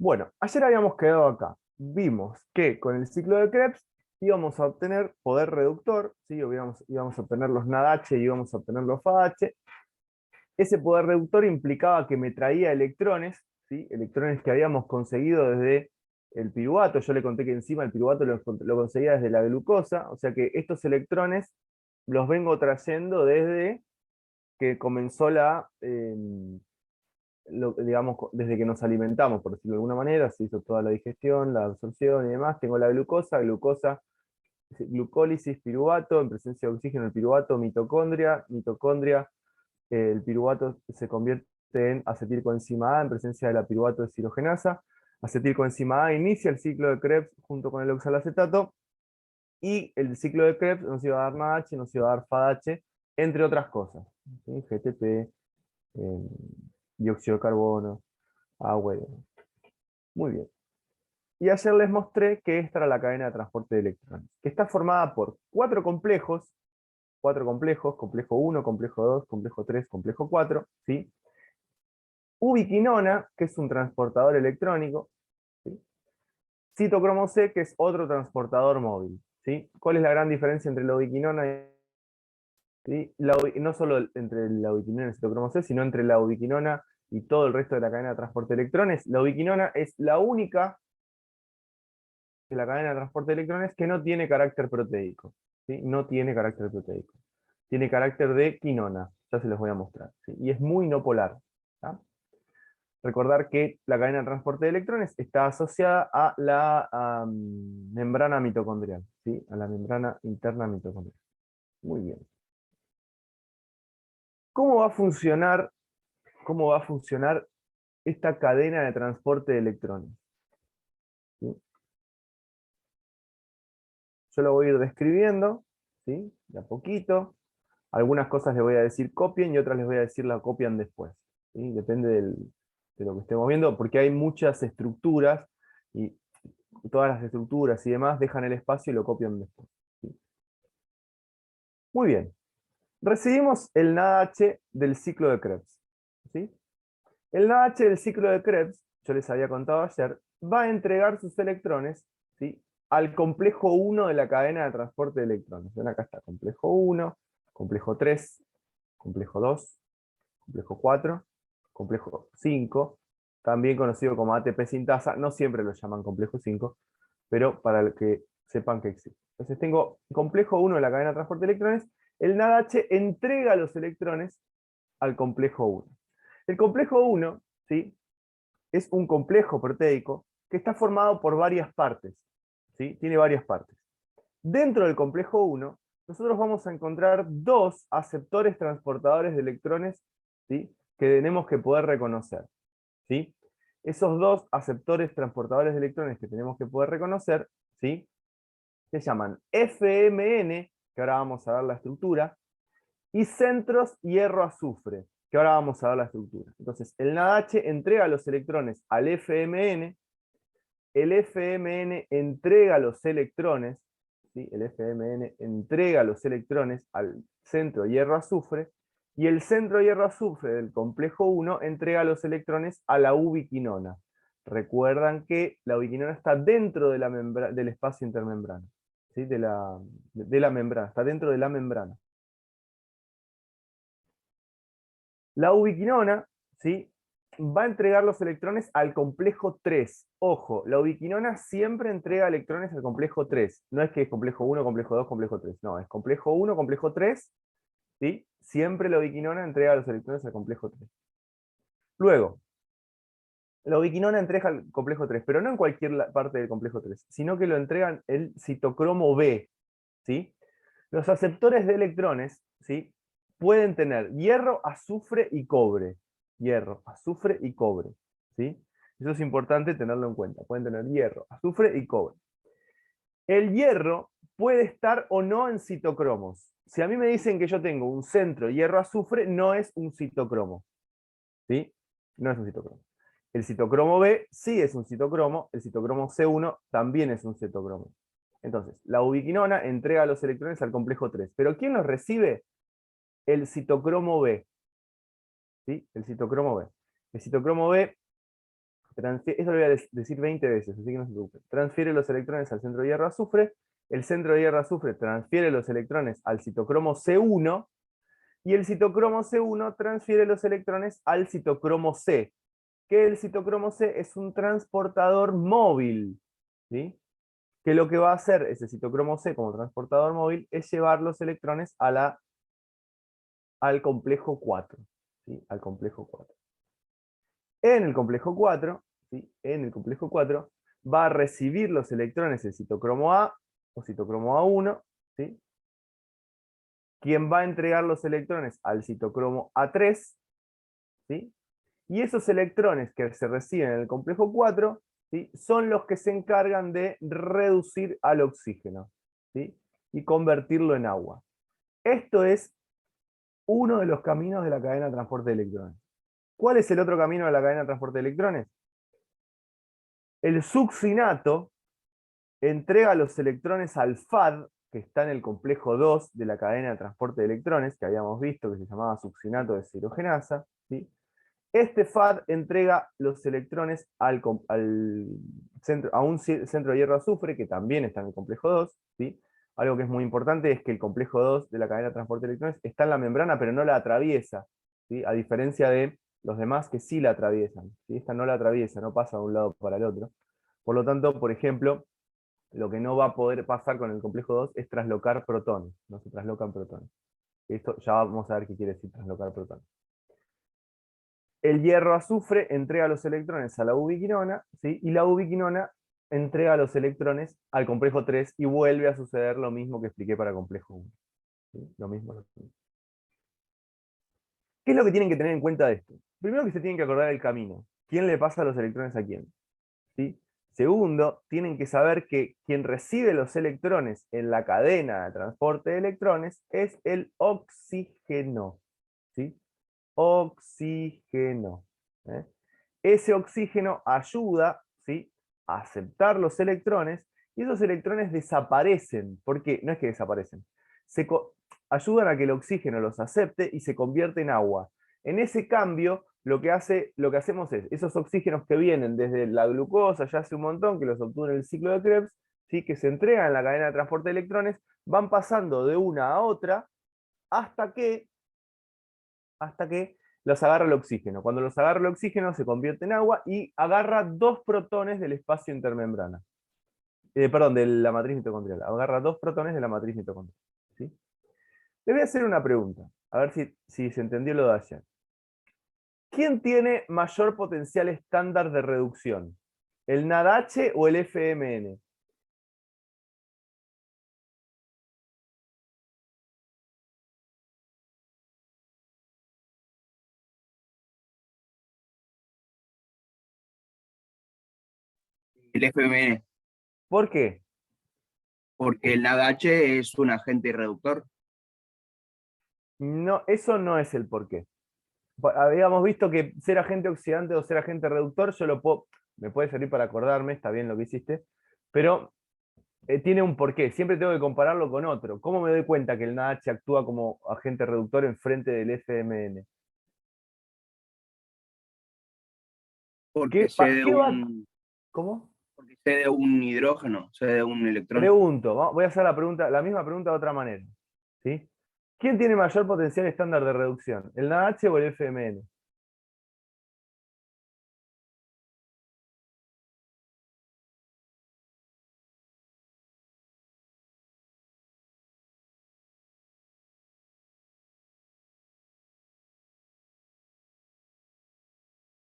Bueno, ayer habíamos quedado acá. Vimos que con el ciclo de Krebs íbamos a obtener poder reductor, ¿sí? Íbamos a obtener los NADH y íbamos a obtener los FADH. Ese poder reductor implicaba que me traía electrones, ¿sí? Electrones que habíamos conseguido desde el piruvato. Yo le conté que encima el piruvato lo conseguía desde la glucosa, o sea que estos electrones los vengo trayendo desde que comenzó digamos, desde que nos alimentamos, por decirlo de alguna manera, se hizo toda la digestión, la absorción y demás. Tengo la glucosa, glucólisis, piruvato, en presencia de oxígeno el piruvato, mitocondria, el piruvato se convierte en acetilcoenzima A en presencia de la piruvato deshidrogenasa. Acetilcoenzima A inicia el ciclo de Krebs junto con el oxalacetato, y el ciclo de Krebs nos iba a dar NADH, nos iba a dar FADH, entre otras cosas, ¿sí? GTP, dióxido de carbono, agua y demás. Muy bien. Y ayer les mostré que esta era la cadena de transporte de electrones, que está formada por cuatro complejos, complejo 1, complejo 2, complejo 3, complejo 4, ¿sí? Ubiquinona, que es un transportador electrónico, ¿sí? Citocromo C, que es otro transportador móvil, ¿sí? ¿Cuál es la gran diferencia entre la ubiquinona y ¿sí? No solo entre la ubiquinona y el citocromo C, sino entre la ubiquinona y todo el resto de la cadena de transporte de electrones? La ubiquinona es la única de la cadena de transporte de electrones que no tiene carácter proteico, ¿sí? No tiene carácter proteico. Tiene carácter de quinona, ya se los voy a mostrar, ¿sí? Y es muy no polar, ¿tá? Recordar que la cadena de transporte de electrones está asociada a la membrana mitocondrial, ¿sí? A la membrana interna mitocondrial. Muy bien. ¿Cómo va a funcionar, cómo va a funcionar esta cadena de transporte de electrones? ¿Sí? Yo lo voy a ir describiendo, ¿sí? De a poquito. Algunas cosas les voy a decir copien y otras les voy a decir la copian después, ¿sí? Depende de lo que estemos viendo, porque hay muchas estructuras y todas las estructuras y demás dejan el espacio y lo copian después, ¿sí? Muy bien. Recibimos el NADH del ciclo de Krebs, ¿sí? El NADH del ciclo de Krebs, yo les había contado ayer, va a entregar sus electrones, ¿sí? Al complejo 1 de la cadena de transporte de electrones. Ven, acá está, complejo 1, complejo 3, complejo 2, complejo 4, complejo 5, también conocido como ATP sintasa. No siempre lo llaman complejo 5, pero para que sepan que existe. Entonces tengo complejo 1 de la cadena de transporte de electrones. El NADH entrega los electrones al complejo 1. El complejo 1, ¿sí? Es un complejo proteico que está formado por varias partes, ¿sí? Tiene varias partes. Dentro del complejo 1, nosotros vamos a encontrar dos aceptores transportadores de electrones, ¿sí? Que tenemos que poder reconocer, ¿sí? Esos dos aceptores transportadores de electrones que tenemos que poder reconocer, ¿sí? Se llaman FMN, que ahora vamos a ver la estructura, y centros hierro-azufre, que ahora vamos a ver la estructura. Entonces, el NADH entrega los electrones al FMN, el FMN entrega los electrones, ¿sí? El FMN entrega los electrones al centro hierro-azufre, y el centro hierro-azufre del complejo 1 entrega los electrones a la ubiquinona. Recuerdan que la ubiquinona está dentro de del espacio intermembrana, ¿sí? De la membrana, está dentro de la membrana. La ubiquinona, ¿sí? Va a entregar los electrones al complejo 3. Ojo, la ubiquinona siempre entrega electrones al complejo 3. No es que es complejo 1, complejo 2, complejo 3. No, es complejo 1, complejo 3. ¿Sí? Siempre la ubiquinona entrega los electrones al complejo 3. Luego, la ubiquinona entrega al complejo 3, pero no en cualquier parte del complejo 3, sino que lo entregan el citocromo B, ¿sí? Los aceptores de electrones, ¿sí? Pueden tener hierro, azufre y cobre. Hierro, azufre y cobre, ¿sí? Eso es importante tenerlo en cuenta. Pueden tener hierro, azufre y cobre. El hierro puede estar o no en citocromos. Si a mí me dicen que yo tengo un centro hierro-azufre, no es un citocromo, ¿sí? No es un citocromo. El citocromo B sí es un citocromo, el citocromo C1 también es un citocromo. Entonces, la ubiquinona entrega los electrones al complejo 3. ¿Pero quién los recibe? El citocromo B, ¿sí? El citocromo B. El citocromo B eso lo voy a decir 20 veces, así que no se preocupen. Transfiere los electrones al centro de hierro azufre, el centro de hierro azufre transfiere los electrones al citocromo C1, y el citocromo C1 transfiere los electrones al citocromo C, que el citocromo C es un transportador móvil, ¿sí? Que lo que va a hacer ese citocromo C como transportador móvil es llevar los electrones al complejo 4, ¿sí? Al complejo 4. En el complejo 4, ¿sí? En el complejo 4 va a recibir los electrones el citocromo A o citocromo A1, ¿sí? Quien va a entregar los electrones al citocromo A3, ¿sí? Y esos electrones que se reciben en el complejo 4, ¿sí? Son los que se encargan de reducir al oxígeno, ¿sí? Y convertirlo en agua. Esto es uno de los caminos de la cadena de transporte de electrones. ¿Cuál es el otro camino de la cadena de transporte de electrones? El succinato entrega los electrones al FAD, que está en el complejo 2 de la cadena de transporte de electrones, que habíamos visto que se llamaba succinato de deshidrogenasa, ¿sí? Este FAD entrega los electrones a un centro de hierro azufre, que también está en el complejo 2, ¿sí? Algo que es muy importante es que el complejo 2 de la cadena de transporte de electrones está en la membrana, pero no la atraviesa, ¿sí? A diferencia de los demás que sí la atraviesan, ¿sí? Esta no la atraviesa, no pasa de un lado para el otro. Por lo tanto, por ejemplo, lo que no va a poder pasar con el complejo 2 es traslocar protones, no se traslocan protones. Esto ya vamos a ver qué quiere decir traslocar protones. El hierro azufre entrega los electrones a la ubiquinona, ¿sí? Y la ubiquinona entrega los electrones al complejo 3 y vuelve a suceder lo mismo que expliqué para el complejo 1. ¿Sí? Lo mismo. ¿Qué es lo que tienen que tener en cuenta de esto? Primero que se tienen que acordar del camino. ¿Quién le pasa los electrones a quién? ¿Sí? Segundo, tienen que saber que quien recibe los electrones en la cadena de transporte de electrones es el oxígeno. ¿Sí? Oxígeno. ¿Eh? Ese oxígeno ayuda, ¿sí? A aceptar los electrones y esos electrones desaparecen. ¿Por qué? No es que desaparecen. Ayudan a que el oxígeno los acepte y se convierte en agua. En ese cambio, lo que hacemos es, esos oxígenos que vienen desde la glucosa, ya hace un montón, que los obtuvo en el ciclo de Krebs, ¿sí? Que se entregan en la cadena de transporte de electrones, van pasando de una a otra hasta que los agarra el oxígeno. Cuando los agarra el oxígeno se convierte en agua y agarra 2 protones del espacio intermembrana. Perdón, de la matriz mitocondrial. Agarra 2 protones de la matriz mitocondrial. ¿Sí? Le voy a hacer una pregunta, a ver si se entendió lo de ayer. ¿Quién tiene mayor potencial estándar de reducción? ¿El NADH o el FMN? El FMN, ¿Por qué? porque el NADH es un agente reductor. No, eso no es el porqué. Habíamos visto que ser agente oxidante o ser agente reductor, me puede servir para acordarme, está bien lo que hiciste, pero tiene un porqué. Siempre tengo que compararlo con otro. ¿Cómo me doy cuenta que el NaH actúa como agente reductor en frente del FMN? Porque cede ¿Qué va? un, ¿Cómo? porque cede un hidrógeno, cede un electrón. Pregunto, voy a hacer la misma pregunta de otra manera. ¿Sí? ¿Quién tiene mayor potencial estándar de reducción? ¿El NaH o el FMN?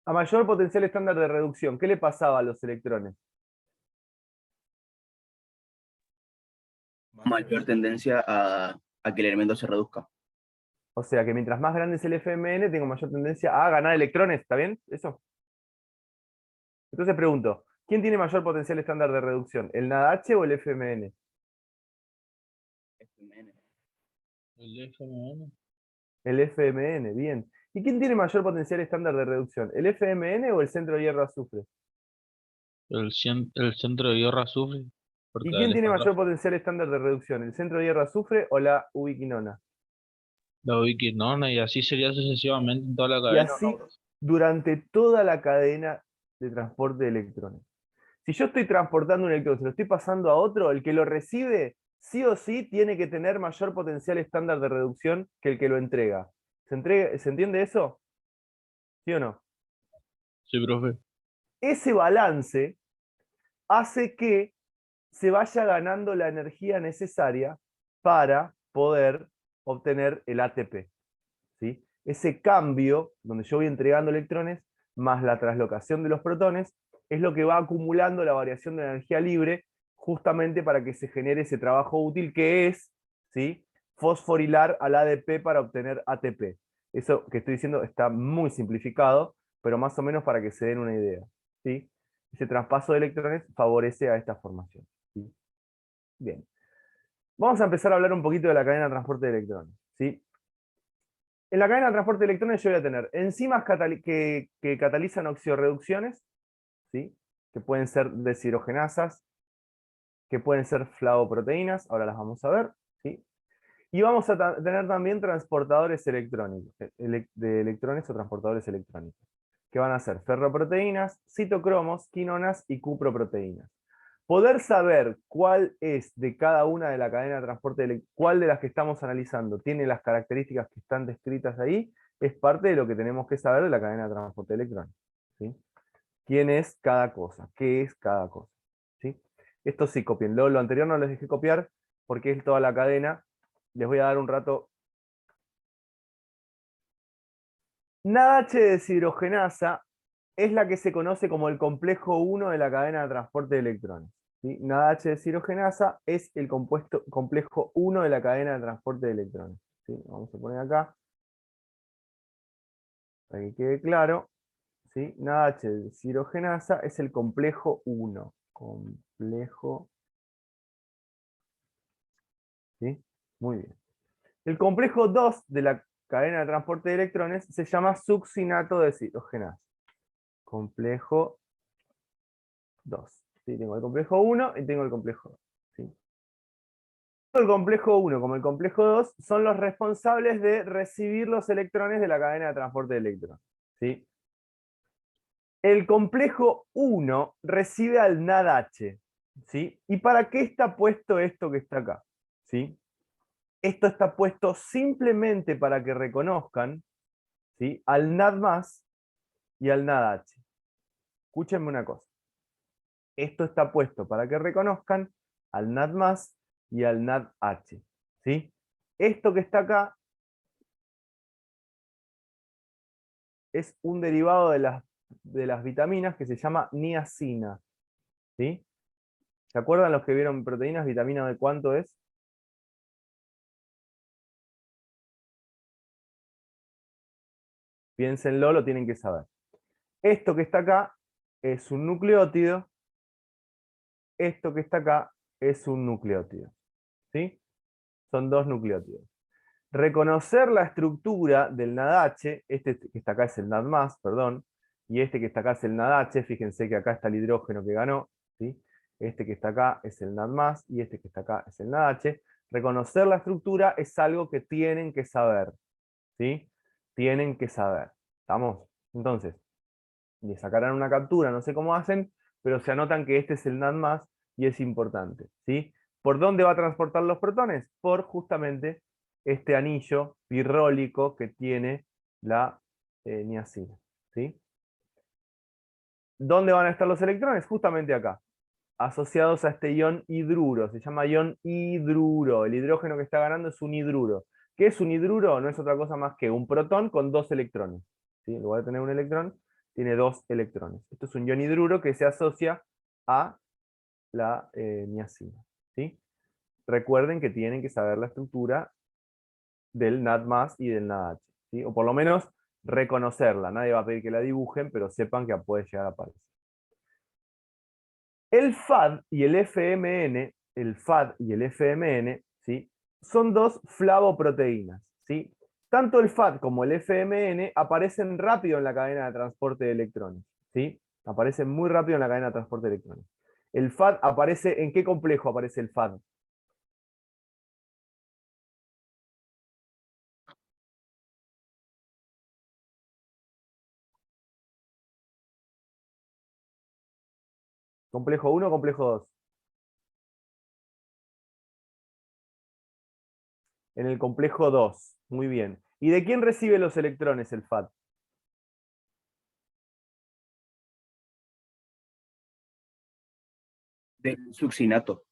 A mayor potencial estándar de reducción, ¿qué le pasaba a los electrones? Mayor tendencia a que el elemento se reduzca. O sea que mientras más grande es el FMN, tengo mayor tendencia a ganar electrones, ¿está bien? ¿Eso? Entonces pregunto, ¿quién tiene mayor potencial estándar de reducción? ¿El NaH o el FMN? FMN. El FMN, El FMN, bien. ¿Y quién tiene mayor potencial estándar de reducción? ¿El FMN o el centro de hierro azufre? el centro de hierro azufre, ¿Y porque quién él tiene está mayor atrás. potencial estándar de reducción? ¿El centro de hierro azufre o la ubiquinona? La ubiquinona y así sería sucesivamente en toda la Y cadena, ¿no, así bro? durante toda la cadena de transporte de electrones. Si yo estoy transportando un electrón, se lo estoy pasando a otro, el que lo recibe, sí o sí, tiene que tener mayor potencial estándar de reducción que el que lo entrega. ¿Se entiende eso? ¿Sí o no? Sí, profe. Ese balance hace que se vaya ganando la energía necesaria para poder obtener el ATP. ¿Sí? Ese cambio, donde yo voy entregando electrones, más la translocación de los protones, es lo que va acumulando la variación de la energía libre, justamente para que se genere ese trabajo útil que es, ¿sí?, fosforilar al ADP para obtener ATP. Eso que estoy diciendo está muy simplificado, pero más o menos para que se den una idea. ¿Sí? Ese traspaso de electrones favorece a esta formación. ¿Sí? Bien. Vamos a empezar a hablar un poquito de la cadena de transporte de electrones. ¿Sí? En la cadena de transporte de electrones yo voy a tener enzimas que catalizan oxidorreducciones, ¿sí?, que pueden ser deshidrogenasas, que pueden ser flavoproteínas, ahora las vamos a ver. ¿Sí? Y vamos a tener también transportadores electrónicos, de electrones o transportadores electrónicos, que van a ser ferroproteínas, citocromos, quinonas y cuproproteínas. Poder saber cuál es de cada una de la cadena de transporte, cuál de las que estamos analizando tiene las características que están descritas ahí, es parte de lo que tenemos que saber de la cadena de transporte de electrones. ¿Sí? ¿Quién es cada cosa? ¿Qué es cada cosa? ¿Sí? Esto sí, copienlo. Lo anterior no les dejé copiar porque es toda la cadena. Les voy a dar un rato. NADH deshidrogenasa es la que se conoce como el complejo 1 de la cadena de transporte de electrones. ¿Sí? NADH deshidrogenasa es el complejo 1 de la cadena de transporte de electrones. ¿Sí? Vamos a poner acá, para que quede claro. ¿Sí? NADH deshidrogenasa es el complejo 1. Complejo. ¿Sí? Muy bien. El complejo 2 de la cadena de transporte de electrones se llama succinato deshidrogenasa. Complejo 2. ¿Sí? Tengo el complejo 1 y tengo el complejo 2. ¿Sí? Tanto el complejo 1 como el complejo 2 son los responsables de recibir los electrones de la cadena de transporte de electrones. ¿Sí? El complejo 1 recibe al NADH. ¿Sí? ¿Y para qué está puesto esto que está acá? ¿Sí? Esto está puesto simplemente para que reconozcan, ¿sí?, al NAD+ y al NADH. Escúchenme una cosa. Esto está puesto para que reconozcan al NAD+ y al NADH. ¿Sí? Esto que está acá es un derivado de las vitaminas que se llama niacina. ¿Sí? ¿Se acuerdan los que vieron proteínas? ¿Vitamina de cuánto es? Piénsenlo, lo tienen que saber. Esto que está acá es un nucleótido. Esto que está acá es un nucleótido. ¿Sí? Son dos nucleótidos. Reconocer la estructura del NADH, este que está acá es el NAD+, perdón, y este que está acá es el NADH, fíjense que acá está el hidrógeno que ganó, ¿sí? Este que está acá es el NAD+, y este que está acá es el NADH. Reconocer la estructura es algo que tienen que saber, ¿sí? Tienen que saber, ¿estamos? Entonces, le sacarán una captura, no sé cómo hacen, pero se anotan que este es el NAD+ y es importante, ¿sí? ¿Por dónde va a transportar los protones? Por justamente este anillo pirrólico que tiene la niacina, ¿sí? ¿Dónde van a estar los electrones? Justamente acá, asociados a este ion hidruro, se llama ion hidruro. El hidrógeno que está ganando es un hidruro. ¿Qué es un hidruro? No es otra cosa más que un protón con dos electrones, ¿sí? En lugar de tener un electrón, tiene dos electrones. Esto es un ion hidruro que se asocia a la niacina, ¿sí? Recuerden que tienen que saber la estructura del NAD+ y del NADH, ¿sí? O por lo menos reconocerla. Nadie va a pedir que la dibujen, pero sepan que puede llegar a aparecer. El FAD y el FMN, ¿sí?, son dos flavoproteínas, ¿sí? Tanto el FAD como el FMN aparecen rápido en la cadena de transporte de electrones, ¿sí? Aparecen muy rápido en la cadena de transporte de electrones. El FAD aparece, ¿en qué complejo aparece el FAD? ¿Complejo 1 o complejo 2? En el complejo 2. Muy bien. ¿Y de quién recibe los electrones el FAD? Del succinato.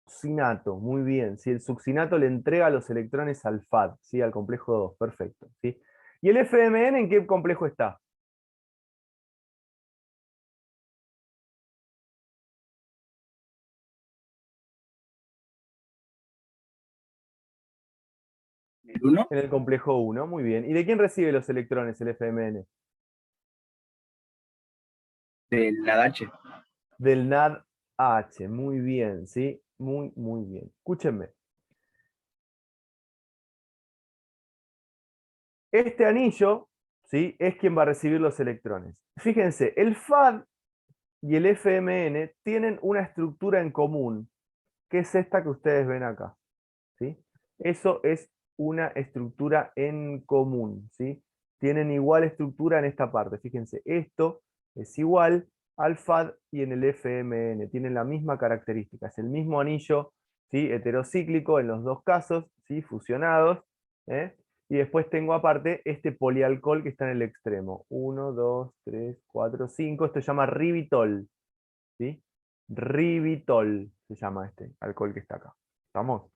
Succinato, muy bien. Si el succinato le entrega los electrones al FAD, ¿sí? Al complejo 2, perfecto. ¿Sí? ¿Y el FMN en qué complejo está? El 1 En el complejo 1, muy bien. ¿Y de quién recibe los electrones el FMN? del NADH. Del NADH, muy bien, ¿sí? Muy bien. Escúchenme. Este anillo, ¿sí? Es quien va a recibir los electrones. Fíjense, el FAD y el FMN tienen una estructura en común, que es esta que ustedes ven acá, ¿sí? Eso es una estructura en común, ¿sí? Tienen igual estructura en esta parte. Fíjense, esto es igual al FAD y en el FMN. Tienen la misma característica. Es el mismo anillo, ¿sí? Heterocíclico en los dos casos, ¿sí? Fusionados. ¿Eh? Y después tengo aparte este polialcohol que está en el extremo. 1, 2, 3, 4, 5. Esto se llama ribitol, ¿sí? Ribitol se llama este alcohol que está acá. ¿Estamos?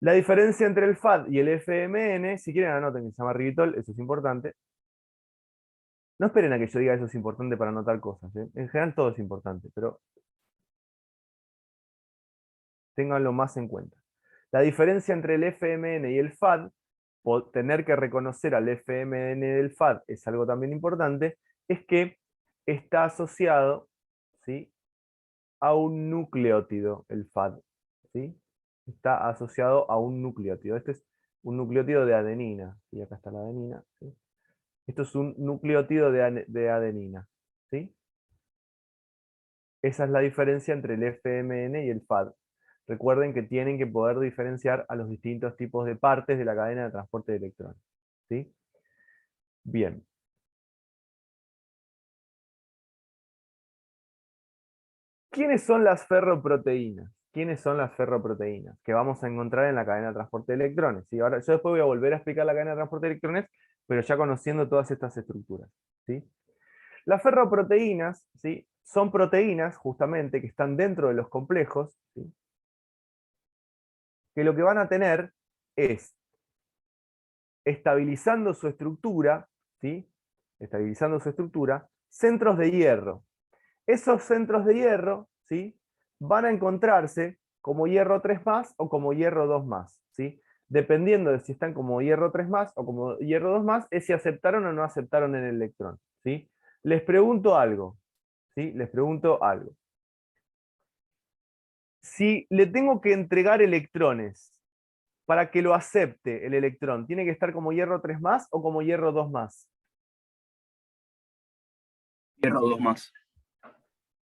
La diferencia entre el FAD y el FMN, si quieren anoten que se llama ribitol, eso es importante. No esperen a que yo diga eso es importante para anotar cosas, ¿eh? En general todo es importante, pero ténganlo más en cuenta. La diferencia entre el FMN y el FAD, tener que reconocer al FMN del FAD es algo también importante, es que está asociado, ¿sí? A un nucleótido, el FAD, ¿sí? Está asociado a un nucleótido. Este es un nucleótido de adenina, y acá está la adenina, ¿sí? Esto es un nucleótido de adenina, ¿sí? Esa es la diferencia entre el FMN y el FAD. Recuerden que tienen que poder diferenciar a los distintos tipos de partes de la cadena de transporte de electrones, ¿sí? Bien. ¿Quiénes son las ferroproteínas? ¿Quiénes son las ferroproteínas? Que vamos a encontrar en la cadena de transporte de electrones. ¿Sí? Ahora, yo después voy a volver a explicar la cadena de transporte de electrones, pero ya conociendo todas estas estructuras, ¿sí? Las ferroproteínas, ¿sí? Son proteínas, justamente, que están dentro de los complejos, ¿sí? Que lo que van a tener es, estabilizando su estructura, ¿sí? Estabilizando su estructura, centros de hierro. Esos centros de hierro, ¿sí? Van a encontrarse como hierro 3 más o como hierro 2 más, ¿sí? Dependiendo de si están como hierro 3 más o como hierro 2 más, es si aceptaron o no aceptaron el electrón, ¿sí? Les pregunto algo, ¿sí? Les pregunto algo. Si le tengo que entregar electrones para que lo acepte el electrón, ¿tiene que estar como hierro 3 más o como hierro 2 más? Hierro 2 más.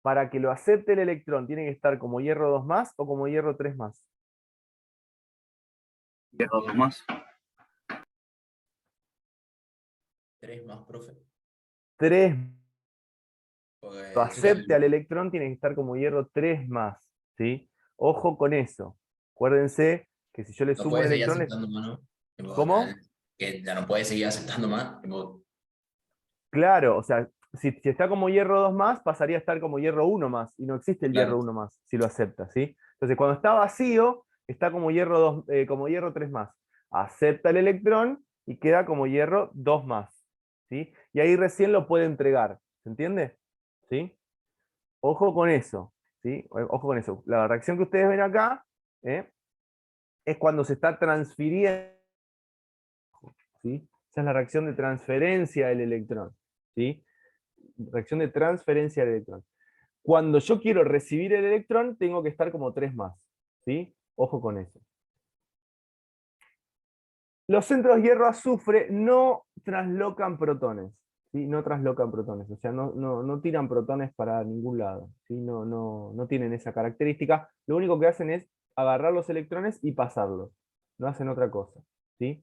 Para que lo acepte el electrón, ¿tiene que estar como hierro 2 más o como hierro 3 más? Hierro 2 más. 3 más, profe. 3. Porque Lo estoy acepte al electrón tiene que estar como hierro 3 más, ¿sí? Ojo con eso. Acuérdense que si yo le no sumo un puede seguir electrón, aceptando más, ¿no? Tipo, ¿cómo? que ya no puede seguir aceptando más. Tipo, Claro, o sea, si está como hierro 2 más, pasaría a estar como hierro 1 más, y no existe el hierro claro, 1 más, si lo acepta, ¿sí? Entonces, cuando está vacío, está como hierro 2, como hierro 3 más. Acepta el electrón y queda como hierro 2 más, ¿sí? Y ahí recién lo puede entregar, ¿se entiende? ¿Sí? Ojo con eso, ¿sí? Ojo con eso. La reacción que ustedes ven acá, ¿eh? Es cuando se está transfiriendo, ¿sí? Esa es la reacción de transferencia del electrón, ¿sí? Reacción de transferencia del electrón. Cuando yo quiero recibir el electrón, tengo que estar como 3 más, ¿sí? Ojo con eso. Los centros hierro-azufre no translocan protones, ¿sí? No translocan protones, o sea, no tiran protones para ningún lado, ¿sí? No tienen esa característica. Lo único que hacen es agarrar los electrones y pasarlos, no hacen otra cosa, ¿sí?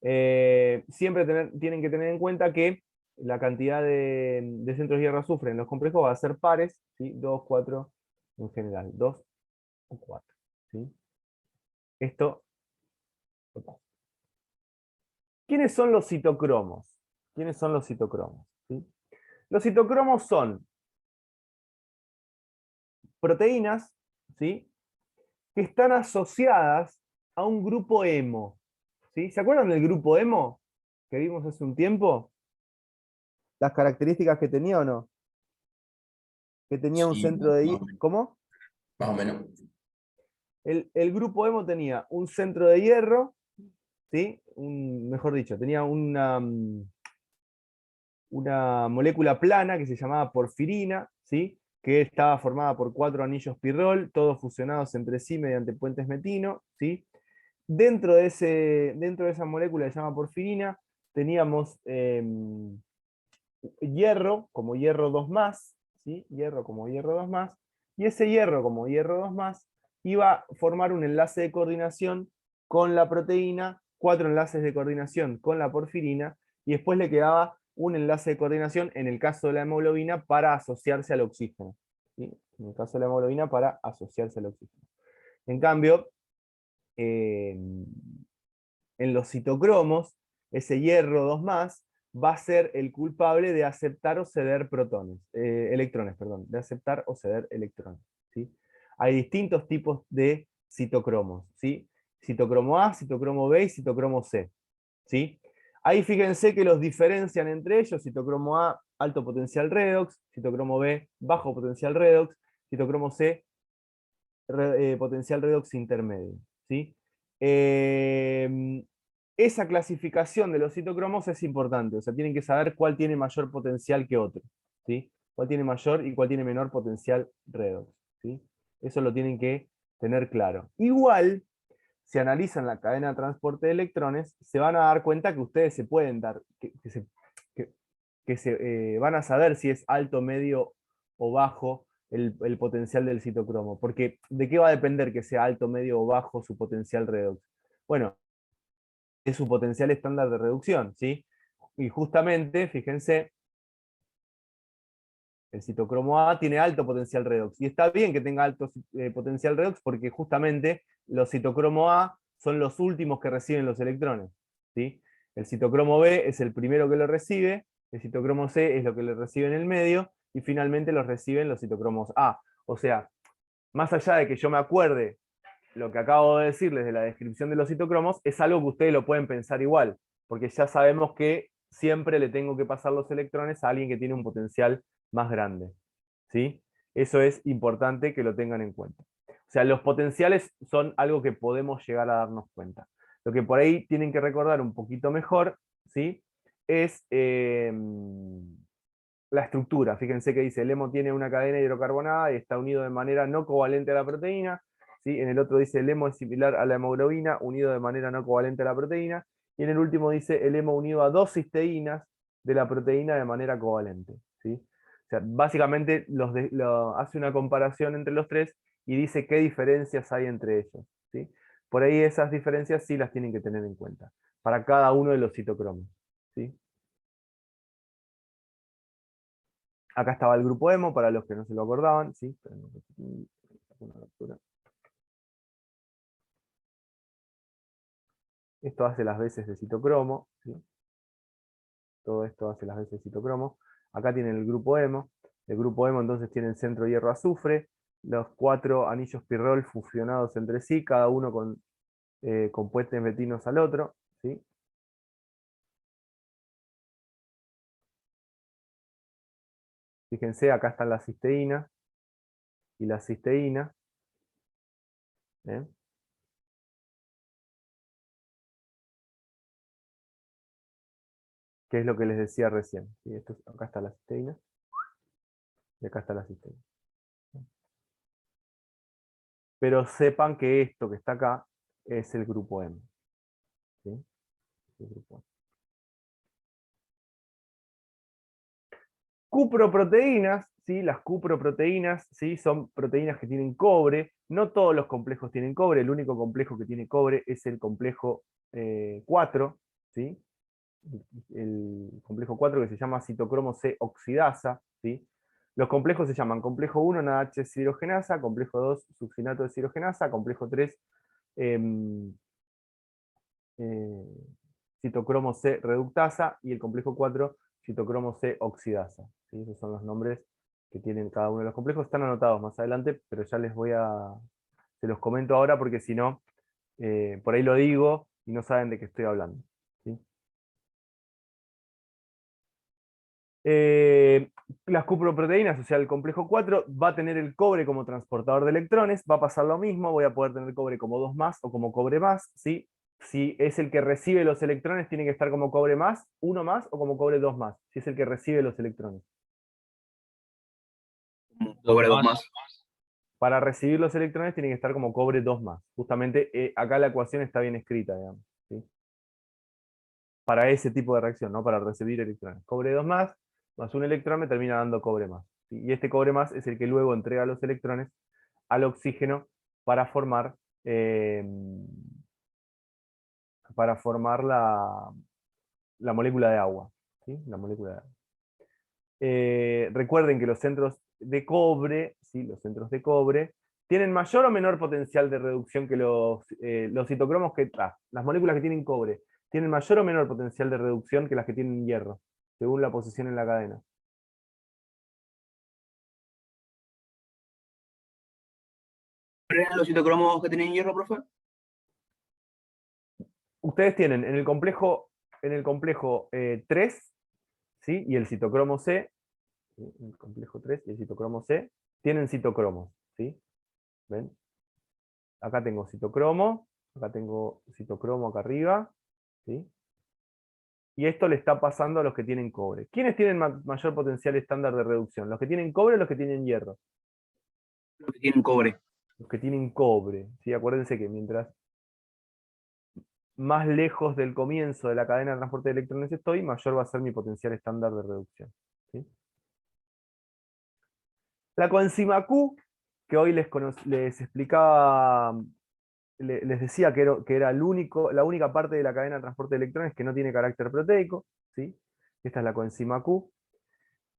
Siempre tienen que tener en cuenta que la cantidad de centros de hierro azufre en los complejos va a ser pares, ¿sí? 2, 4 en general, 2 o 4. ¿Sí? Esto. ¿Quiénes son los citocromos? ¿Quiénes son los citocromos? ¿Sí? Los citocromos son proteínas, ¿sí?, que están asociadas a un grupo hemo. ¿Sí? ¿Se acuerdan del grupo hemo que vimos hace un tiempo? ¿Las características que tenía o no? Que tenía un Sí, centro de más o hierro. menos. ¿Cómo? Más o menos. El grupo hemo tenía un centro de hierro, ¿sí? Mejor dicho, tenía una molécula plana que se llamaba porfirina, ¿sí?, que estaba formada por 4 anillos pirrol, todos fusionados entre sí mediante puentes metino, ¿sí? Dentro de esa molécula que se llama porfirina, teníamos hierro como hierro 2+, ¿sí? Hierro como hierro 2+, y ese hierro como hierro 2+, iba a formar un enlace de coordinación con la proteína, 4 enlaces de coordinación con la porfirina, y después le quedaba un enlace de coordinación en el caso de la hemoglobina para asociarse al oxígeno. ¿Sí? En el caso de la hemoglobina para asociarse al oxígeno. En cambio, en los citocromos, ese hierro 2+, va a ser el culpable de aceptar o ceder electrones, de aceptar o ceder electrones. ¿Sí? Hay distintos tipos de citocromos, ¿sí? Citocromo A, citocromo B y citocromo C. ¿Sí? Ahí fíjense que los diferencian entre ellos: citocromo A, alto potencial redox; citocromo B, bajo potencial redox; citocromo C, potencial redox intermedio. ¿Sí? Esa clasificación de los citocromos es importante, o sea, tienen que saber cuál tiene mayor potencial que otro, ¿sí? Cuál tiene mayor y cuál tiene menor potencial redox, ¿sí? Eso lo tienen que tener claro. Igual, si analizan la cadena de transporte de electrones, se van a dar cuenta que ustedes se pueden dar, que se van a saber si es alto, medio o bajo el potencial del citocromo. Porque, ¿de qué va a depender que sea alto, medio o bajo su potencial redox? Bueno, es su potencial estándar de reducción, ¿sí? Y justamente, fíjense, el citocromo A tiene alto potencial redox. Y está bien que tenga alto potencial redox porque justamente los citocromo A son los últimos que reciben los electrones, ¿sí? El citocromo B es el primero que lo recibe, el citocromo C es lo que le recibe en el medio, y finalmente los reciben los citocromos A. O sea, más allá de que yo me acuerde lo que acabo de decirles de la descripción de los citocromos, es algo que ustedes lo pueden pensar igual, porque ya sabemos que siempre le tengo que pasar los electrones a alguien que tiene un potencial más grande. ¿Sí? Eso es importante que lo tengan en cuenta. O sea, los potenciales son algo que podemos llegar a darnos cuenta. Lo que por ahí tienen que recordar un poquito mejor, ¿sí?, es la estructura. Fíjense que dice: el hemo tiene una cadena hidrocarbonada y está unido de manera no covalente a la proteína. ¿Sí? En el otro dice: el hemo es similar a la hemoglobina, unido de manera no covalente a la proteína. Y en el último dice: el hemo unido a 2 cisteínas de la proteína de manera covalente. ¿Sí? O sea, básicamente hace una comparación entre los tres y dice qué diferencias hay entre ellos. ¿Sí? Por ahí esas diferencias sí las tienen que tener en cuenta, para cada uno de los citocromos. ¿Sí? Acá estaba el grupo hemo, para los que no se lo acordaban, ¿sí? Esto hace las veces de citocromo, ¿sí? Todo esto hace las veces de citocromo. Acá tienen el grupo hemo. El grupo hemo entonces tiene el centro hierro azufre, los 4 anillos pirrol fusionados entre sí, cada uno con compuestos metinos al otro, ¿sí? Fíjense, acá están las cisteínas y las cisteínas. ¿Eh? Que es lo que les decía recién. ¿Sí? Acá está la cisteína y acá está la cisteína. Pero sepan que esto que está acá es el grupo M. ¿Sí? El grupo M. Cuproproteínas, ¿sí? Las cuproproteínas, ¿sí?, son proteínas que tienen cobre. No todos los complejos tienen cobre, el único complejo que tiene cobre es el complejo 4, ¿sí? el complejo 4 que se llama citocromo C oxidasa, ¿sí? Los complejos se llaman complejo 1, NADH deshidrogenasa, complejo 2, succinato deshidrogenasa, complejo 3, citocromo C reductasa, y el complejo 4, citocromo C oxidasa. ¿Sí? Esos son los nombres que tienen cada uno de los complejos. Están anotados más adelante, pero ya se los comento ahora porque si no, por ahí lo digo y no saben de qué estoy hablando. ¿Sí? Las cuproproteínas, o sea, el complejo 4, va a tener el cobre como transportador de electrones, va a pasar lo mismo, voy a poder tener cobre como 2 más o como cobre más, ¿sí? Si es el que recibe los electrones, tiene que estar como cobre más, 1 más o como cobre 2 más, si es el que recibe los electrones. Cobre 2 más. Para recibir los electrones tiene que estar como cobre 2 más. Justamente acá la ecuación está bien escrita, digamos, ¿sí? Para ese tipo de reacción, no para recibir electrones. Cobre 2 más un electrón me termina dando cobre más. ¿Sí? Y este cobre más es el que luego entrega los electrones al oxígeno para formar, eh, la molécula de agua. ¿Sí? La molécula de agua. Recuerden que los centros de cobre, ¿sí? Los centros de cobre tienen mayor o menor potencial de reducción que los citocromos las moléculas que tienen cobre tienen mayor o menor potencial de reducción que las que tienen hierro, según la posición en la cadena. ¿Cuáles eran los citocromos que tienen hierro, profe? Ustedes tienen en el complejo 3, ¿sí? Y el citocromo C, ¿sí? El complejo 3 y el citocromo C, tienen citocromos, ¿sí? ¿Ven? Acá tengo citocromo acá arriba, ¿sí? Y esto le está pasando a los que tienen cobre. ¿Quiénes tienen mayor potencial estándar de reducción? ¿Los que tienen cobre o los que tienen hierro? Los que tienen cobre. Los que tienen cobre, ¿sí? Acuérdense que mientras más lejos del comienzo de la cadena de transporte de electrones estoy, mayor va a ser mi potencial estándar de reducción, ¿sí? La coenzima Q, que hoy les explicaba, les decía que era la única parte de la cadena de transporte de electrones que no tiene carácter proteico, ¿sí? Esta es la coenzima Q,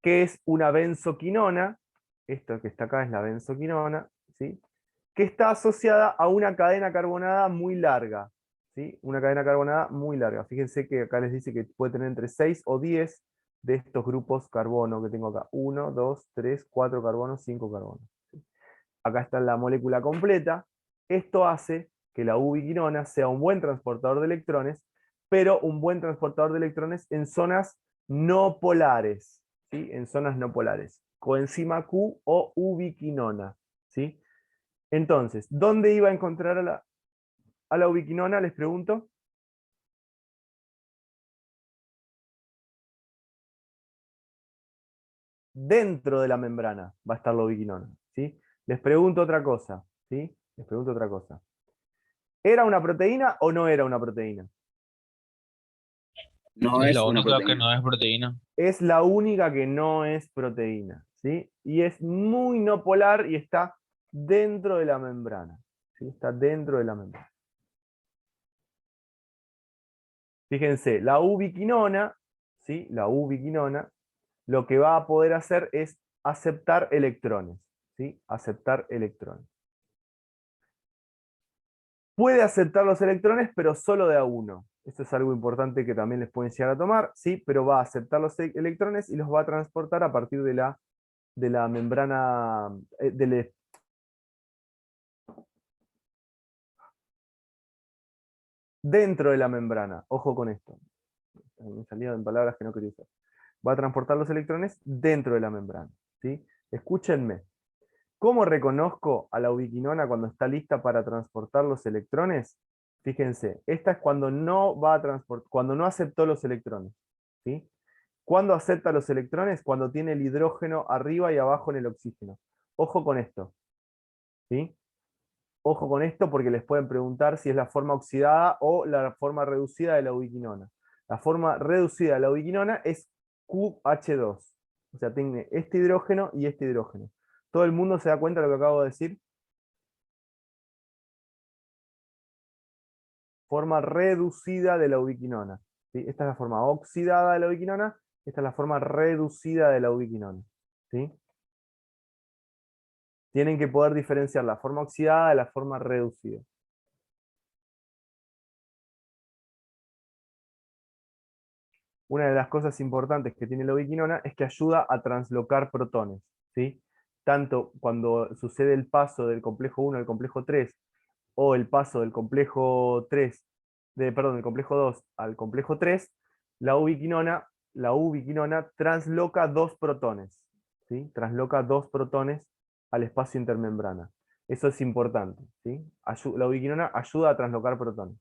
que es una benzoquinona, esto que está acá es la benzoquinona, ¿sí? Que está asociada a una cadena carbonada muy larga, ¿sí? Una cadena carbonada muy larga. Fíjense que acá les dice que puede tener entre 6 o 10 de estos grupos carbono que tengo acá. 1, 2, 3, 4 carbonos, 5 carbonos. ¿Sí? Acá está la molécula completa. Esto hace que la ubiquinona sea un buen transportador de electrones, pero un buen transportador de electrones en zonas no polares, ¿sí? En zonas no polares. Coenzima Q o ubiquinona, ¿sí? Entonces, ¿dónde iba a encontrar a la ubiquinona? Les pregunto. Dentro de la membrana va a estar la ubiquinona, ¿sí? Les pregunto otra cosa, ¿sí? Les pregunto otra cosa. ¿Era una proteína o no era una proteína? No Es es la una única que proteína. no es proteína. Es la única que no es proteína, ¿sí? Y es muy no polar y está dentro de la membrana, ¿sí? Está dentro de la membrana. Fíjense, la ubiquinona, ¿sí? La ubiquinona, lo que va a poder hacer es aceptar electrones, ¿sí? Aceptar electrones. Puede aceptar los electrones, pero solo de a uno. Esto es algo importante que también les pueden llegar a tomar, ¿sí? Pero va a aceptar los electrones y los va a transportar a partir de la membrana, dentro de la membrana. Ojo con esto. Me salían en palabras que no quería usar. Va a transportar los electrones dentro de la membrana, ¿sí? Escúchenme. ¿Cómo reconozco a la ubiquinona cuando está lista para transportar los electrones? Fíjense, esta es cuando no va a transportar, cuando no aceptó los electrones, ¿sí? ¿Cuándo acepta los electrones? Cuando tiene el hidrógeno arriba y abajo en el oxígeno. Ojo con esto, ¿sí? Ojo con esto porque les pueden preguntar si es la forma oxidada o la forma reducida de la ubiquinona. La forma reducida de la ubiquinona es QH2. O sea, tiene este hidrógeno y este hidrógeno. ¿Todo el mundo se da cuenta de lo que acabo de decir? Forma reducida de la ubiquinona. ¿sí? Esta es la forma oxidada de la ubiquinona, esta es la forma reducida de la ubiquinona, ¿sí? Tienen que poder diferenciar la forma oxidada de la forma reducida. Una de las cosas importantes que tiene la ubiquinona es que ayuda a translocar protones, ¿sí? Tanto cuando sucede el paso del complejo 1 al complejo 3, o el paso del complejo 3, del complejo 2 al complejo 3, la ubiquinona transloca dos protones, ¿sí? Transloca dos protones al espacio intermembrana. Eso es importante, ¿sí? La ubiquinona ayuda a translocar protones.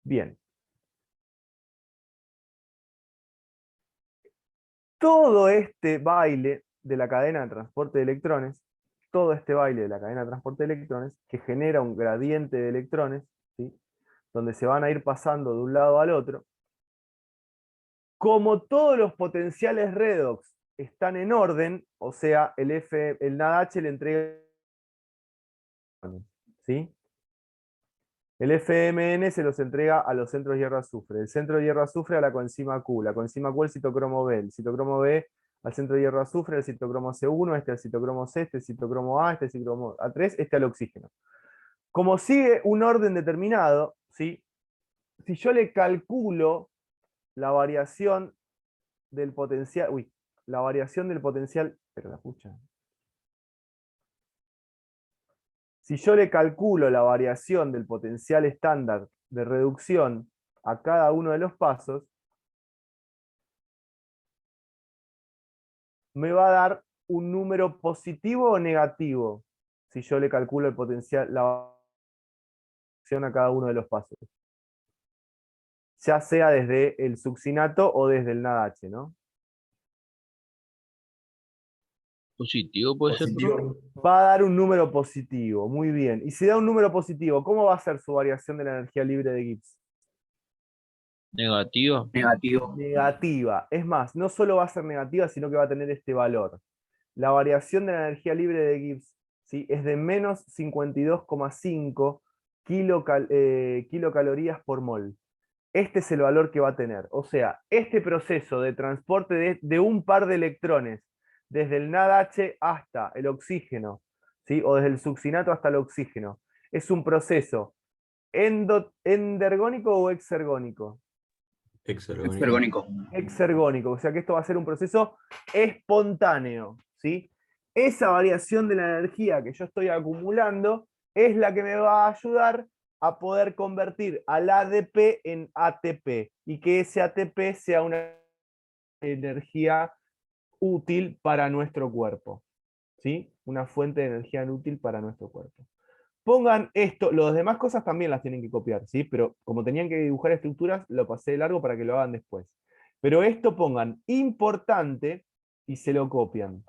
Bien. Todo este baile de la cadena de transporte de electrones, todo este baile de la cadena de transporte de electrones, que genera un gradiente de electrones, ¿sí? Donde se van a ir pasando de un lado al otro, como todos los potenciales redox están en orden, o sea, el NADH le entrega, ¿sí? El FMN se los entrega a los centros de hierro-azufre, el centro de hierro-azufre a la coenzima Q, la coenzima Q al citocromo B, el citocromo B al centro de hierro-azufre, el citocromo C1, este al citocromo C, este al citocromo A, este al citocromo A3, este al oxígeno. Como sigue un orden determinado, ¿sí? Si yo le calculo la variación del potencial, la variación del potencial, pero la pucha. Si yo le calculo la variación del potencial estándar de reducción a cada uno de los pasos, me va a dar un número positivo o negativo si yo le calculo el potencial, la variación a cada uno de los pasos. Ya sea desde el succinato o desde el NADH, ¿no? Positivo puede ser, profe. Positivo. Va a dar un número positivo, muy bien. Y si da un número positivo, ¿cómo va a ser su variación de la energía libre de Gibbs? Negativo. Negativo. Negativa. Es más, no solo va a ser negativa, sino que va a tener este valor. La variación de la energía libre de Gibbs, ¿sí? Es de menos 52,5 kilocalorías por mol. Este es el valor que va a tener. O sea, este proceso de transporte de un par de electrones desde el NADH hasta el oxígeno, ¿sí? O desde el succinato hasta el oxígeno, es un proceso endergónico o exergónico. Exergónico. Exergónico, o sea que esto va a ser un proceso espontáneo, ¿sí? Esa variación de la energía que yo estoy acumulando es la que me va a ayudar a poder convertir al ADP en ATP y que ese ATP sea una energía útil para nuestro cuerpo, ¿sí? Una fuente de energía útil para nuestro cuerpo. Pongan esto, las demás cosas también las tienen que copiar, ¿sí? Pero como tenían que dibujar estructuras, lo pasé de largo para que lo hagan después. Pero esto pongan importante y se lo copian.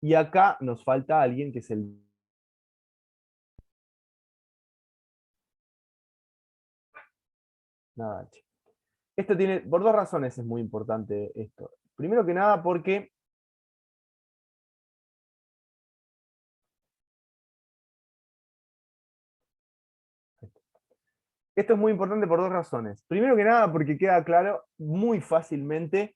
Y acá nos falta alguien que es el... Nada, esto tiene, por dos razones es muy importante esto. Primero que nada porque esto es muy importante por dos razones. Primero que nada porque queda claro muy fácilmente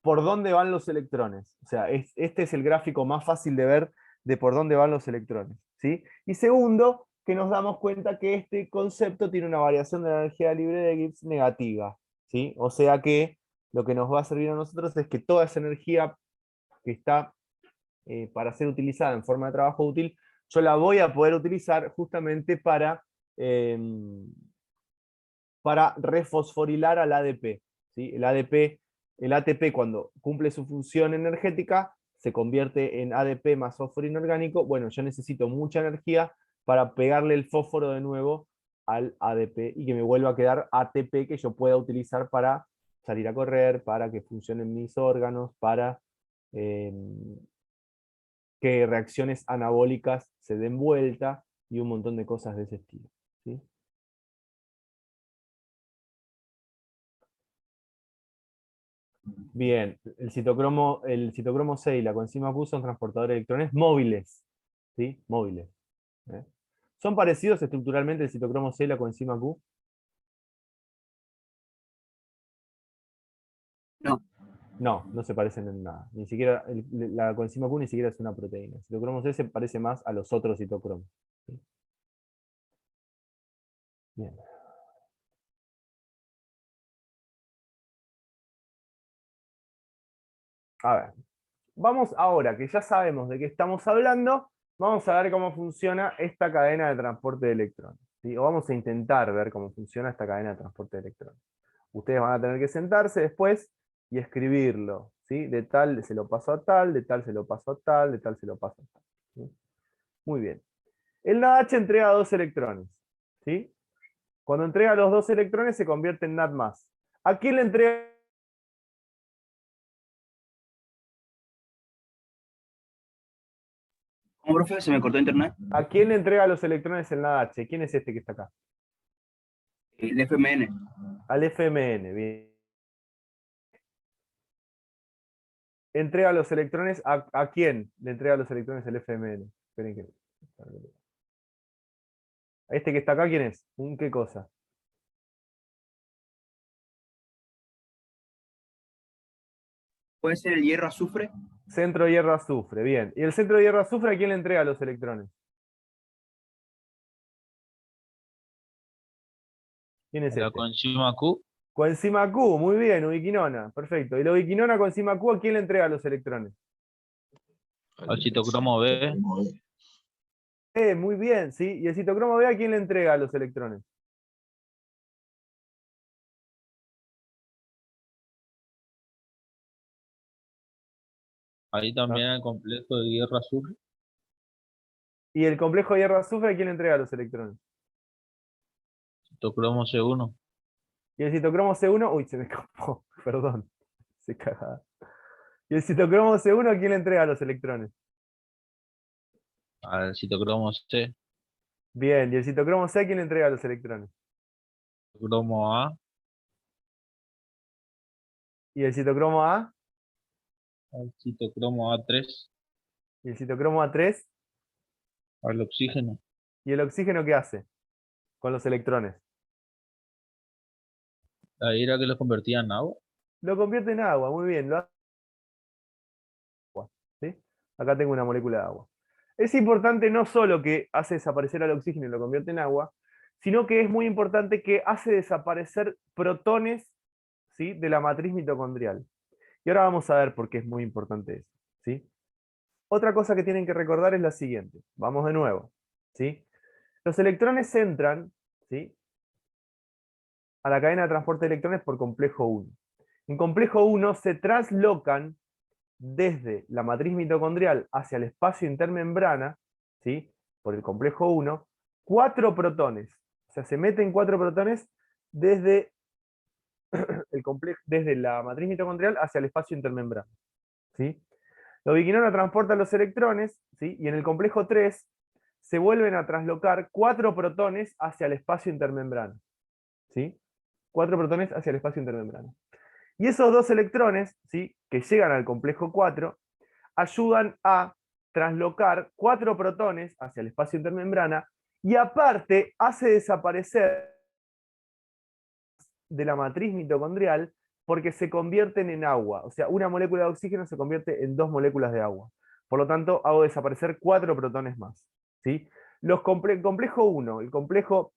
por dónde van los electrones. O sea, este es el gráfico más fácil de ver de por dónde van los electrones, ¿sí? Y segundo, que nos damos cuenta que este concepto tiene una variación de la energía libre de Gibbs negativa, ¿sí? O sea que lo que nos va a servir a nosotros es que toda esa energía que está para ser utilizada en forma de trabajo útil, yo la voy a poder utilizar justamente eh, para refosforilar al ADP, ¿sí? El ATP cuando cumple su función energética se convierte en ADP más fósforo inorgánico. Bueno, yo necesito mucha energía para pegarle el fósforo de nuevo al ADP y que me vuelva a quedar ATP que yo pueda utilizar para salir a correr, para que funcionen mis órganos, para eh, que reacciones anabólicas se den vuelta y un montón de cosas de ese estilo, ¿sí? Bien, el citocromo C y la coenzima Q son transportadores de electrones móviles, ¿sí? Móviles. ¿Eh? ¿Son parecidos estructuralmente el citocromo C y la coenzima Q? No. No, no se parecen en nada. Ni siquiera la coenzima Q ni siquiera es una proteína. El citocromo C se parece más a los otros citocromos. ¿Sí? Bien. A ver. Vamos ahora, que ya sabemos de qué estamos hablando, vamos a ver cómo funciona esta cadena de transporte de electrones. ¿Sí? O vamos a intentar ver cómo funciona esta cadena de transporte de electrones. Ustedes van a tener que sentarse después y escribirlo. ¿Sí? De tal se lo paso a tal, de tal se lo paso a tal, de tal se lo paso a tal. ¿Sí? Muy bien. El NADH entrega 2 electrones. ¿Sí? Cuando entrega los 2 electrones se convierte en NAD+. ¿A quién le entrega? ¿Cómo, profe? ¿Se me cortó internet? ¿A quién le entrega los electrones el NADH? ¿Quién es este que está acá? El FMN. Al FMN, bien. Entrega los electrones ¿a quién le entrega los electrones el FMN? Esperen que... Este que está acá, ¿quién es? ¿Un qué cosa? ¿Puede ser el hierro azufre? Centro hierro azufre, bien. ¿Y el centro hierro azufre a quién le entrega los electrones? ¿Quién es La este? coenzima Q, Coenzima Q, muy bien, ubiquinona, perfecto. ¿Y la ubiquinona coenzima Q a quién le entrega los electrones? al citocromo B, Muy bien, ¿sí? ¿Y el citocromo B a quién le entrega los electrones? ahí también el complejo de hierro azul, ¿Y el complejo hierro azufre a quién le entrega los electrones? citocromo C1, ¿Y el citocromo C1? Uy, se me escapó, perdón. Se cagaba. ¿Y el citocromo C1 a quién le entrega los electrones? al citocromo C, Bien, ¿y el citocromo C a quién le entrega los electrones? citocromo A, ¿Y el citocromo A? al citocromo A3, ¿Y el citocromo A3? al oxígeno. ¿Y el oxígeno qué hace con los electrones? Ahí era que los convertía en agua. Lo convierte en agua, muy bien. ¿Sí? Acá tengo una molécula de agua. Es importante no solo que hace desaparecer al oxígeno y lo convierte en agua, sino que es muy importante que hace desaparecer protones, ¿sí?, de la matriz mitocondrial. Y ahora vamos a ver por qué es muy importante eso. ¿Sí? Otra cosa que tienen que recordar es la siguiente. Vamos de nuevo. ¿Sí? Los electrones entran, ¿sí?, a la cadena de transporte de electrones por complejo 1. En complejo 1 se traslocan desde la matriz mitocondrial hacia el espacio intermembrana, ¿sí?, por el complejo 1, 4 protones. O sea, se meten 4 protones desde, desde la matriz mitocondrial hacia el espacio intermembrana. ¿Sí? La ubiquinona transporta los electrones, ¿sí?, y en el complejo 3 se vuelven a traslocar 4 protones hacia el espacio intermembrana. ¿Sí? 4 protones hacia el espacio intermembrana. Y esos 2 electrones, ¿sí?, que llegan al complejo 4, ayudan a traslocar 4 protones hacia el espacio intermembrana y aparte hace desaparecer de la matriz mitocondrial porque se convierten en agua. O sea, una molécula de oxígeno se convierte en 2 moléculas de agua. Por lo tanto, hago desaparecer 4 protones más. ¿Sí? Los complejo 1, el complejo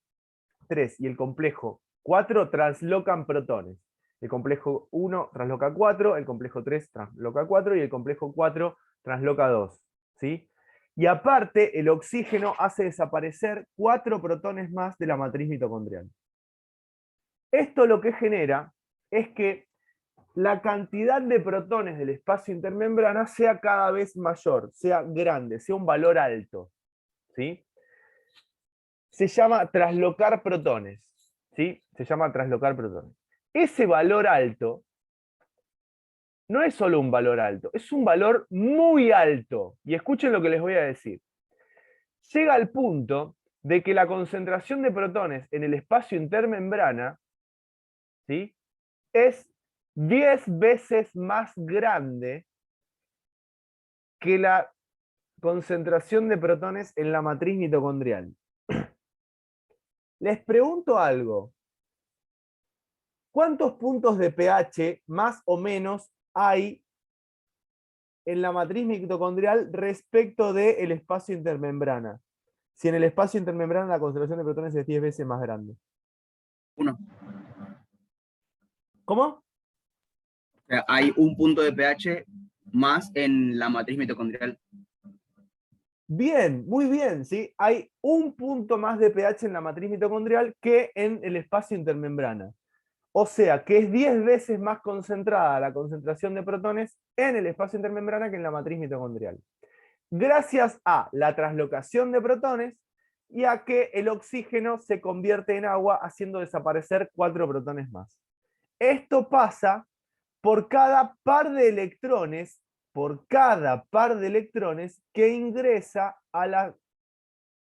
3 y el complejo 4 traslocan protones. El complejo 1 trasloca 4, el complejo 3 trasloca 4 y el complejo 4 trasloca 2. ¿Sí? Y aparte, el oxígeno hace desaparecer 4 protones más de la matriz mitocondrial. Esto lo que genera es que la cantidad de protones del espacio intermembrana sea cada vez mayor, sea grande, sea un valor alto. ¿Sí? Se llama traslocar protones. ¿Sí? Se llama traslocar protones. Ese valor alto no es solo un valor alto, es un valor muy alto. Y escuchen lo que les voy a decir. Llega al punto de que la concentración de protones en el espacio intermembrana, ¿sí?, es 10 veces más grande que la concentración de protones en la matriz mitocondrial. Les pregunto algo. ¿Cuántos puntos de pH más o menos hay en la matriz mitocondrial respecto del espacio intermembrana? Si en el espacio intermembrana la concentración de protones es 10 veces más grande. 1. O ¿Cómo? sea, hay un punto de pH más en la matriz mitocondrial. Bien, muy bien, ¿sí? Hay un punto más de pH en la matriz mitocondrial que en el espacio intermembrana. O sea, que es 10 veces más concentrada la concentración de protones en el espacio intermembrana que en la matriz mitocondrial. Gracias a la translocación de protones y a que el oxígeno se convierte en agua haciendo desaparecer 4 protones más. Esto pasa por cada par de electrones, que ingresa a la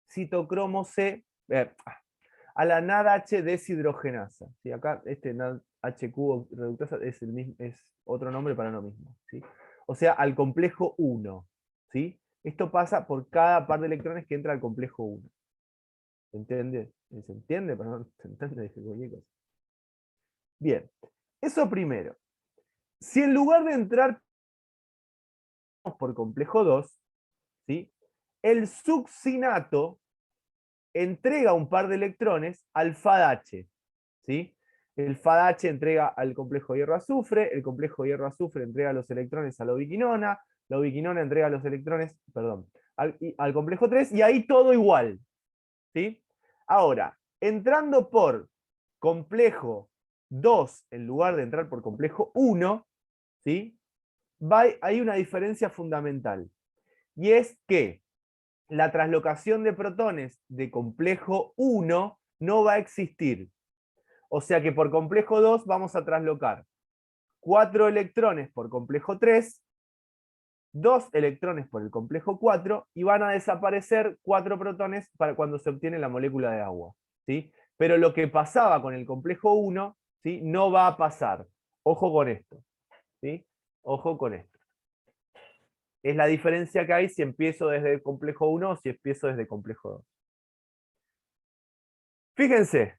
citocromo C, a la NADH deshidrogenasa. ¿Sí? Acá este NADH reductasa es, es otro nombre para lo mismo. ¿Sí? O sea, al complejo 1. ¿Sí? Esto pasa por cada par de electrones que entra al complejo 1. ¿Se entiende? ¿Se entiende? Perdón, ¿se entiende? Bien, eso primero. Si en lugar de entrar por complejo 2, ¿sí? El succinato entrega un par de electrones al FADH. ¿Sí? El FADH entrega al complejo hierro-azufre, el complejo hierro-azufre entrega los electrones a la ubiquinona entrega los electrones, perdón, al complejo 3, y ahí todo igual. ¿Sí? Ahora, entrando por complejo 2 en lugar de entrar por complejo 1, ¿sí? Hay una diferencia fundamental. Y es que la translocación de protones de complejo 1 no va a existir. O sea que por complejo 2 vamos a translocar 4 electrones por complejo 3, 2 electrones por el complejo 4, y van a desaparecer 4 protones para cuando se obtiene la molécula de agua. ¿Sí? Pero lo que pasaba con el complejo 1, ¿sí? No va a pasar. Ojo con esto. ¿Sí? Ojo con esto. Es la diferencia que hay si empiezo desde el complejo 1 o si empiezo desde el complejo 2. Fíjense.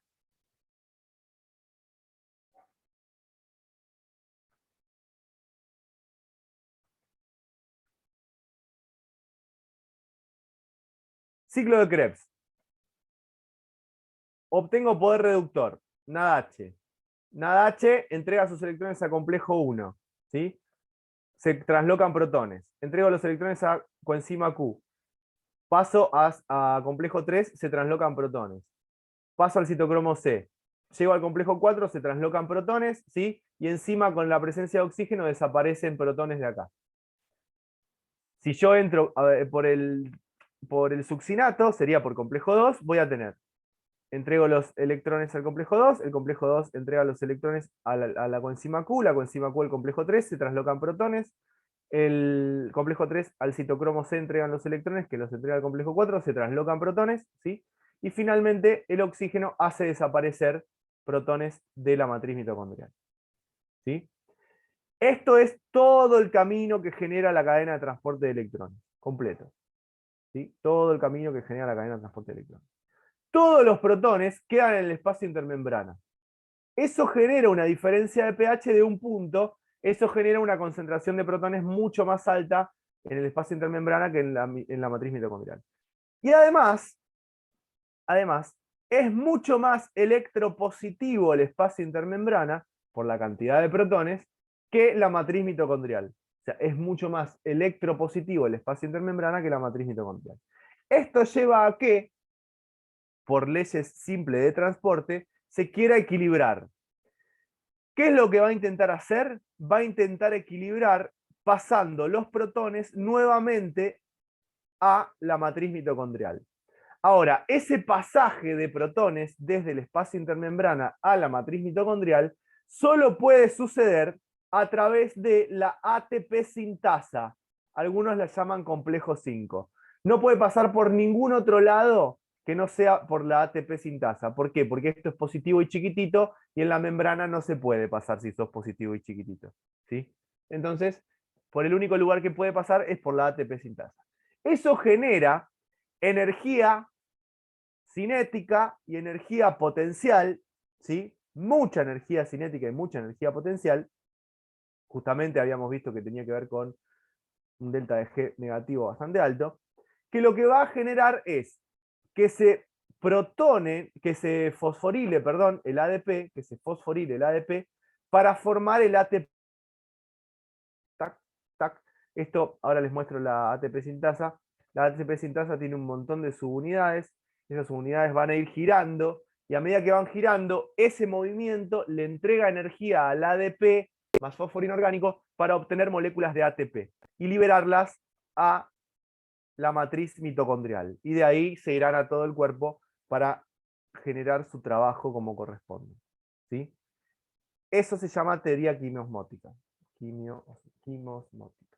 Ciclo de Krebs. Obtengo poder reductor. NADH. NADH entrega sus electrones a complejo 1. ¿Sí? Se translocan protones. Entrego los electrones a coenzima Q. Paso a complejo 3, se translocan protones. Paso al citocromo C. Llego al complejo 4, se translocan protones, ¿sí? Y encima con la presencia de oxígeno desaparecen protones de acá. Si yo entro por el succinato, sería por complejo 2, voy a tener, entrego los electrones al complejo 2, el complejo 2 entrega los electrones a la coenzima Q, la coenzima Q al complejo 3, se translocan protones, el complejo 3 al citocromo C entregan los electrones, que los entrega el complejo 4, se translocan protones, ¿sí? Y finalmente el oxígeno hace desaparecer protones de la matriz mitocondrial. ¿Sí? Esto es todo el camino que genera la cadena de transporte de electrones, completo. ¿Sí? Todo el camino que genera la cadena de transporte de electrones. Todos los protones quedan en el espacio intermembrana. Eso genera una diferencia de pH de un punto, eso genera una concentración de protones mucho más alta en el espacio intermembrana que en la matriz mitocondrial. Y además, es mucho más electropositivo el espacio intermembrana, por la cantidad de protones, que la matriz mitocondrial. O sea, es mucho más electropositivo el espacio intermembrana que la matriz mitocondrial. Esto lleva a que, por leyes simples de transporte, se quiera equilibrar. ¿Qué es lo que va a intentar hacer? Va a intentar equilibrar pasando los protones nuevamente a la matriz mitocondrial. Ahora, ese pasaje de protones desde el espacio intermembrana a la matriz mitocondrial solo puede suceder a través de la ATP sintasa. Algunos la llaman complejo 5. No puede pasar por ningún otro lado que no sea por la ATP sintasa. ¿Por qué? Porque esto es positivo y chiquitito, y en la membrana no se puede pasar si sos positivo y chiquitito. ¿Sí? Entonces, por el único lugar que puede pasar es por la ATP sintasa. Eso genera energía cinética y energía potencial, ¿sí? Mucha energía cinética y mucha energía potencial. Justamente habíamos visto que tenía que ver con un delta de G negativo bastante alto, que lo que va a generar es que se que se fosforile, perdón, el ADP, que se fosforile el ADP para formar el ATP. Tac, tac. Esto, ahora les muestro la ATP sintasa. La ATP sintasa tiene un montón de subunidades, esas subunidades van a ir girando, y a medida que van girando, ese movimiento le entrega energía al ADP más fósforo inorgánico para obtener moléculas de ATP y liberarlas a la matriz mitocondrial. Y de ahí se irán a todo el cuerpo para generar su trabajo como corresponde. ¿Sí? Eso se llama teoría quimiosmótica. Quimiosmótica.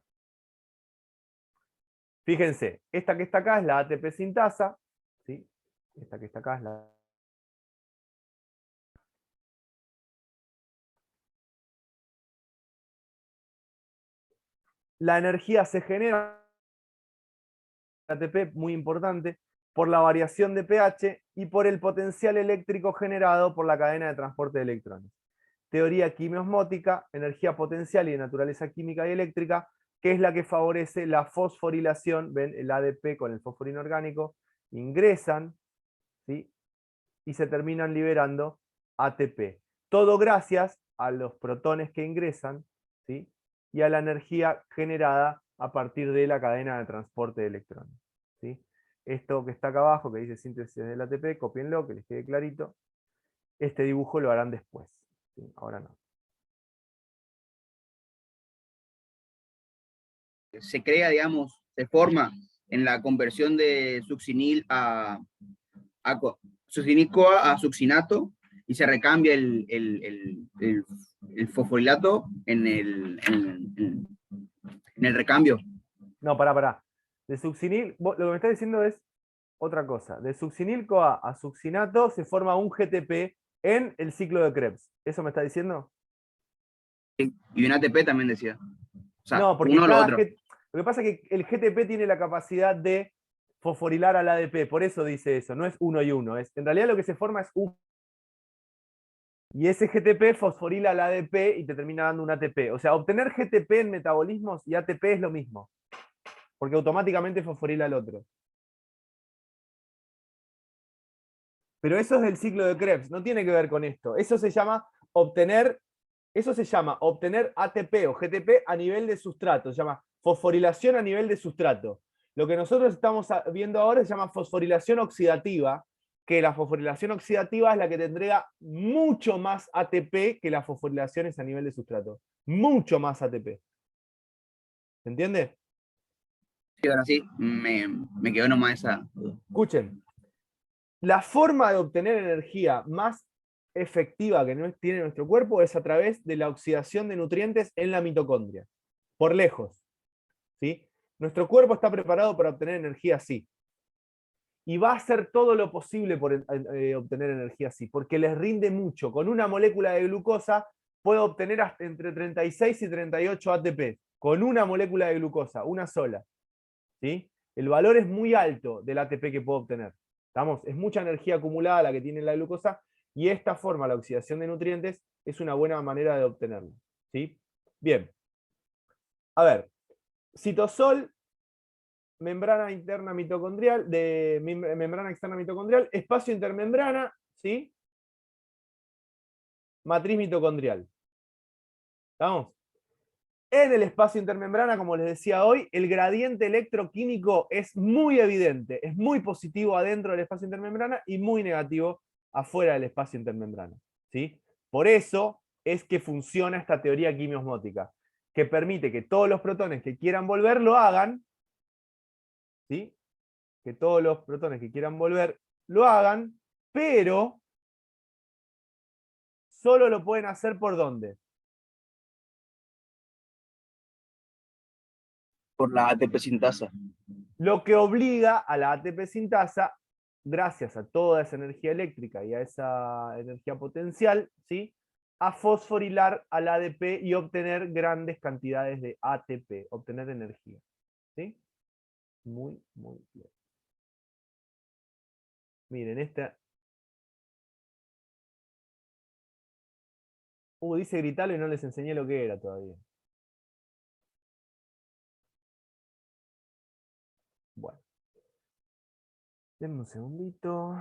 Fíjense, esta que está acá es la ATP sintasa. ¿Sí? Esta que está acá es la... La energía se genera, ATP, muy importante, por la variación de pH y por el potencial eléctrico generado por la cadena de transporte de electrones. Teoría quimiosmótica, energía potencial y de naturaleza química y eléctrica, que es la que favorece la fosforilación. Ven, el ADP con el fósforo inorgánico ingresan, ¿sí? Y se terminan liberando ATP. Todo gracias a los protones que ingresan, ¿sí? Y a la energía generada a partir de la cadena de transporte de electrones, ¿sí? Esto que está acá abajo, que dice síntesis del ATP, copienlo, que les quede clarito. Este dibujo lo harán después, ¿sí? Ahora no. Se crea, digamos, se forma en la conversión de succinil succinil-CoA a succinato, y se recambia el fosforilato en el recambio. No, pará. De succinil, lo que me está diciendo es otra cosa. De succinil-CoA a succinato se forma un GTP en el ciclo de Krebs. ¿Eso me está diciendo? Y un ATP también decía. O sea, No, porque uno o lo otro. lo que pasa es que el GTP tiene la capacidad de fosforilar al ADP, por eso dice eso, no es uno y uno. En realidad lo que se forma es un... Y ese GTP fosforila al ADP y te termina dando un ATP. O sea, obtener GTP en metabolismos y ATP es lo mismo, porque automáticamente fosforila al otro. Pero eso es del ciclo de Krebs, no tiene que ver con esto. Eso se llama obtener ATP o GTP a nivel de sustrato, se llama fosforilación a nivel de sustrato. Lo que nosotros estamos viendo ahora se llama fosforilación oxidativa, que la fosforilación oxidativa es la que te entrega mucho más ATP que las fosforilaciones a nivel de sustrato. Mucho más ATP. ¿Se entiende? Sí, ahora sí, me quedó nomás esa duda. Escuchen, la forma de obtener energía más efectiva que tiene nuestro cuerpo es a través de la oxidación de nutrientes en la mitocondria, por lejos. ¿Sí? Nuestro cuerpo está preparado para obtener energía así. Y va a hacer todo lo posible por obtener energía así, porque les rinde mucho. Con una molécula de glucosa puedo obtener hasta entre 36 y 38 ATP. Con una molécula de glucosa, una sola. ¿Sí? El valor es muy alto del ATP que puedo obtener. ¿Estamos? Es mucha energía acumulada la que tiene la glucosa, y esta forma, la oxidación de nutrientes, es una buena manera de obtenerlo. ¿Sí? Bien. A ver, citosol, membrana interna mitocondrial, membrana externa mitocondrial, espacio intermembrana, ¿sí? Matriz mitocondrial. ¿Estamos? En el espacio intermembrana, como les decía hoy, el gradiente electroquímico es muy evidente, es muy positivo adentro del espacio intermembrana y muy negativo afuera del espacio intermembrana, ¿sí? Por eso es que funciona esta teoría quimiosmótica, que permite que todos los protones que quieran volver lo hagan, ¿sí? Que todos los protones que quieran volver lo hagan, pero solo lo pueden hacer ¿por dónde? Por la ATP sintasa. Lo que obliga a la ATP sintasa, gracias a toda esa energía eléctrica y a esa energía potencial, ¿sí? A fosforilar al ADP y obtener grandes cantidades de ATP, obtener energía. ¿Sí? Muy bien. Miren, esta. Dice gritarlo y no les enseñé lo que era todavía. Bueno. Denme un segundito.